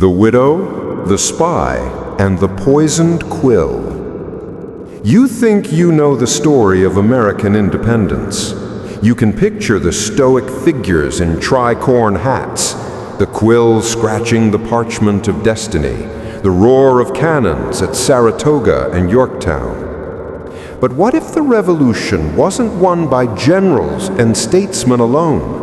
The Widow, the Spy, and the Poisoned Quill. You think you know the story of American independence. You can picture the stoic figures in tricorn hats, the quill scratching the parchment of destiny, the roar of cannons at Saratoga and Yorktown. But what if the revolution wasn't won by generals and statesmen alone?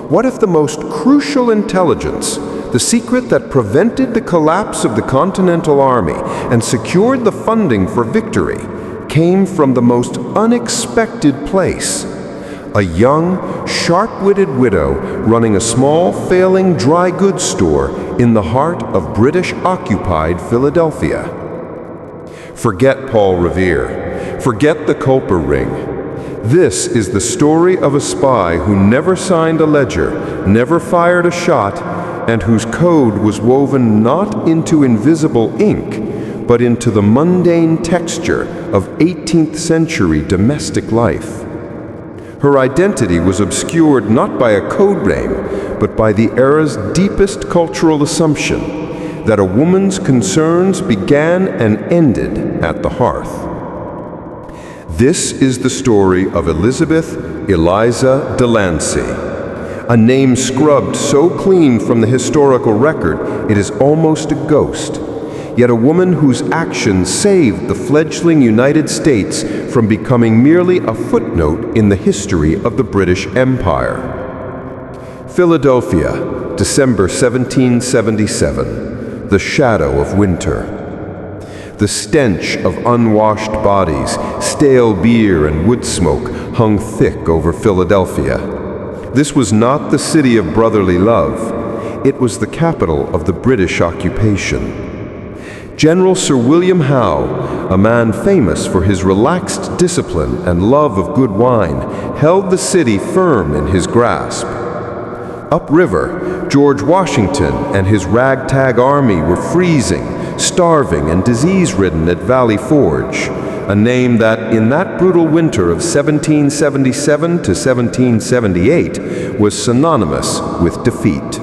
What if the most crucial intelligence, the secret that prevented the collapse of the Continental Army and secured the funding for victory, came from the most unexpected place? A young, sharp-witted widow running a small, failing dry goods store in the heart of British-occupied Philadelphia. Forget Paul Revere. Forget the Culper Ring. This is the story of a spy who never signed a ledger, never fired a shot, and whose code was woven not into invisible ink, but into the mundane texture of 18th century domestic life. Her identity was obscured not by a code name, but by the era's deepest cultural assumption that a woman's concerns began and ended at the hearth. This is the story of Elizabeth Eliza Delancey, a name scrubbed so clean from the historical record it is almost a ghost, yet a woman whose actions saved the fledgling United States from becoming merely a footnote in the history of the British Empire. Philadelphia, December 1777, the shadow of winter. The stench of unwashed bodies, stale beer, and wood smoke hung thick over Philadelphia. This was not the city of brotherly love. It was the capital of the British occupation. General Sir William Howe, a man famous for his relaxed discipline and love of good wine, held the city firm in his grasp. Upriver, George Washington and his ragtag army were freezing, starving, and disease-ridden at Valley Forge, a name that, in that brutal winter of 1777 to 1778, was synonymous with defeat.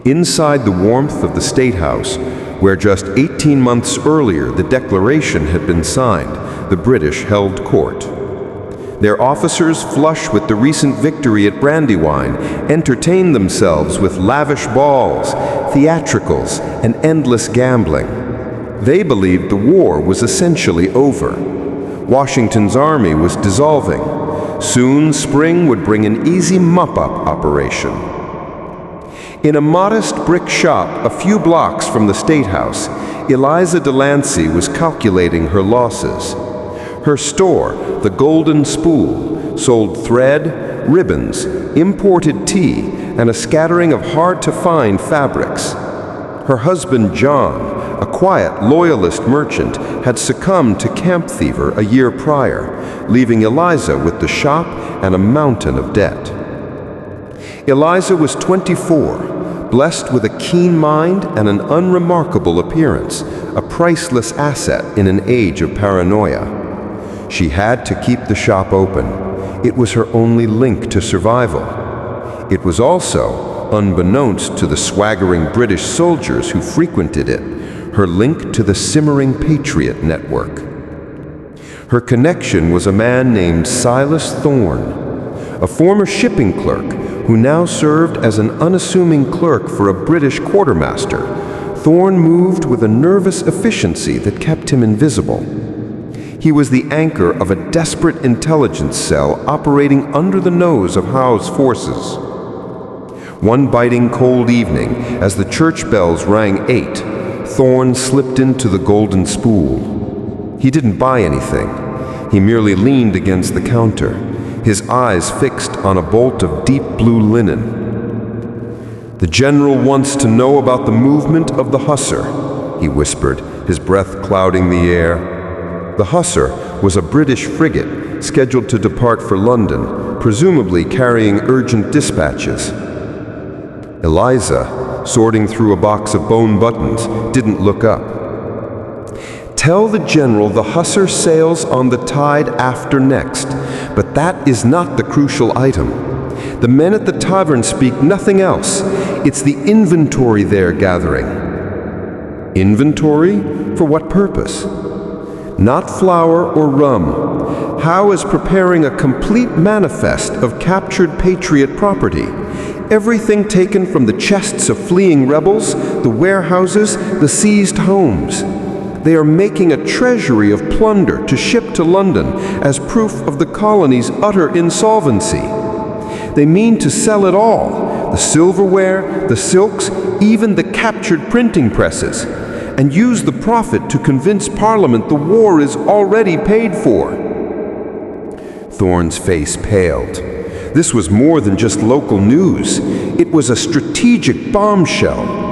Inside the warmth of the State House, where just 18 months earlier the Declaration had been signed, the British held court. Their officers, flush with the recent victory at Brandywine, entertained themselves with lavish balls, theatricals, and endless gambling. They believed the war was essentially over. Washington's army was dissolving. Soon, spring would bring an easy mop-up operation. In a modest brick shop a few blocks from the State House, Eliza Delancey was calculating her losses. Her store, the Golden Spool, sold thread, ribbons, imported tea, and a scattering of hard-to-find fabrics. Her husband, John, a quiet, loyalist merchant, had succumbed to camp fever a year prior, leaving Eliza with the shop and a mountain of debt. Eliza was 24, blessed with a keen mind and an unremarkable appearance, a priceless asset in an age of paranoia. She had to keep the shop open. It was her only link to survival. It was also, unbeknownst to the swaggering British soldiers who frequented it, her link to the simmering Patriot network. Her connection was a man named Silas Thorne, a former shipping clerk who now served as an unassuming clerk for a British quartermaster. Thorne moved with a nervous efficiency that kept him invisible. He was the anchor of a desperate intelligence cell operating under the nose of Howe's forces. One biting cold evening, as the church bells rang 8, Thorne slipped into the Golden Spool. He didn't buy anything. He merely leaned against the counter, his eyes fixed on a bolt of deep blue linen. "The general wants to know about the movement of the Hussar," he whispered, his breath clouding the air. The Hussar was a British frigate scheduled to depart for London, presumably carrying urgent dispatches. Eliza, sorting through a box of bone buttons, didn't look up. "Tell the general the Hussar sails on the tide after next, but that is not the crucial item. The men at the tavern speak nothing else. It's the inventory they're gathering. Inventory? For what purpose? Not flour or rum. Howe is preparing a complete manifest of captured Patriot property. Everything taken from the chests of fleeing rebels, the warehouses, the seized homes. They are making a treasury of plunder to ship to London as proof of the colony's utter insolvency. They mean to sell it all, the silverware, the silks, even the captured printing presses, and use the profit to convince Parliament the war is already paid for. Thorne's face paled. This was more than just local news. It was a strategic bombshell.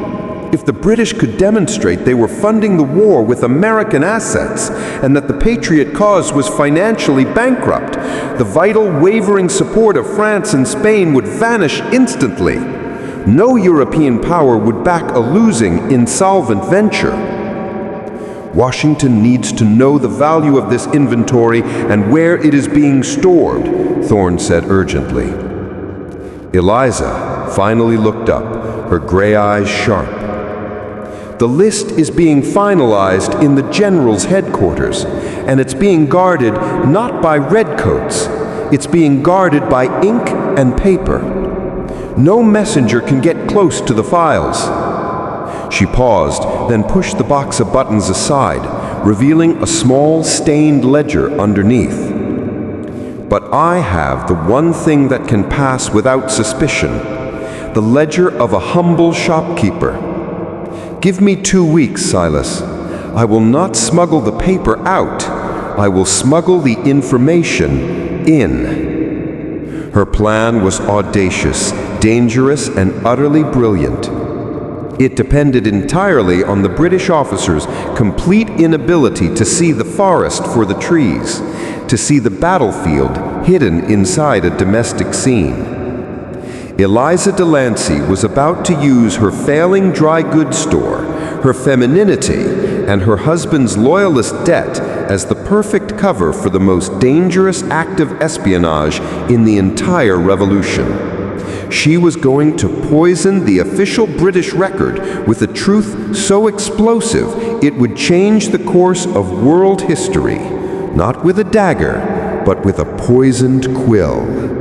If the British could demonstrate they were funding the war with American assets and that the Patriot cause was financially bankrupt, the vital, wavering support of France and Spain would vanish instantly. No European power would back a losing, insolvent venture. Washington needs to know the value of this inventory and where it is being stored, Thorne said urgently. Eliza finally looked up, her gray eyes sharp. The list is being finalized in the General's headquarters, and it's being guarded not by redcoats. It's being guarded by ink and paper. No messenger can get close to the files. She paused, then pushed the box of buttons aside, revealing a small stained ledger underneath. But I have the one thing that can pass without suspicion, the ledger of a humble shopkeeper. Give me 2 weeks, Silas. I will not smuggle the paper out. I will smuggle the information in. Her plan was audacious, dangerous, and utterly brilliant. It depended entirely on the British officers' complete inability to see the forest for the trees, to see the battlefield hidden inside a domestic scene. Eliza Delancey was about to use her failing dry goods store, her femininity, and her husband's loyalist debt as the perfect cover for the most dangerous act of espionage in the entire revolution. She was going to poison the official British record with a truth so explosive it would change the course of world history, not with a dagger, but with a poisoned quill.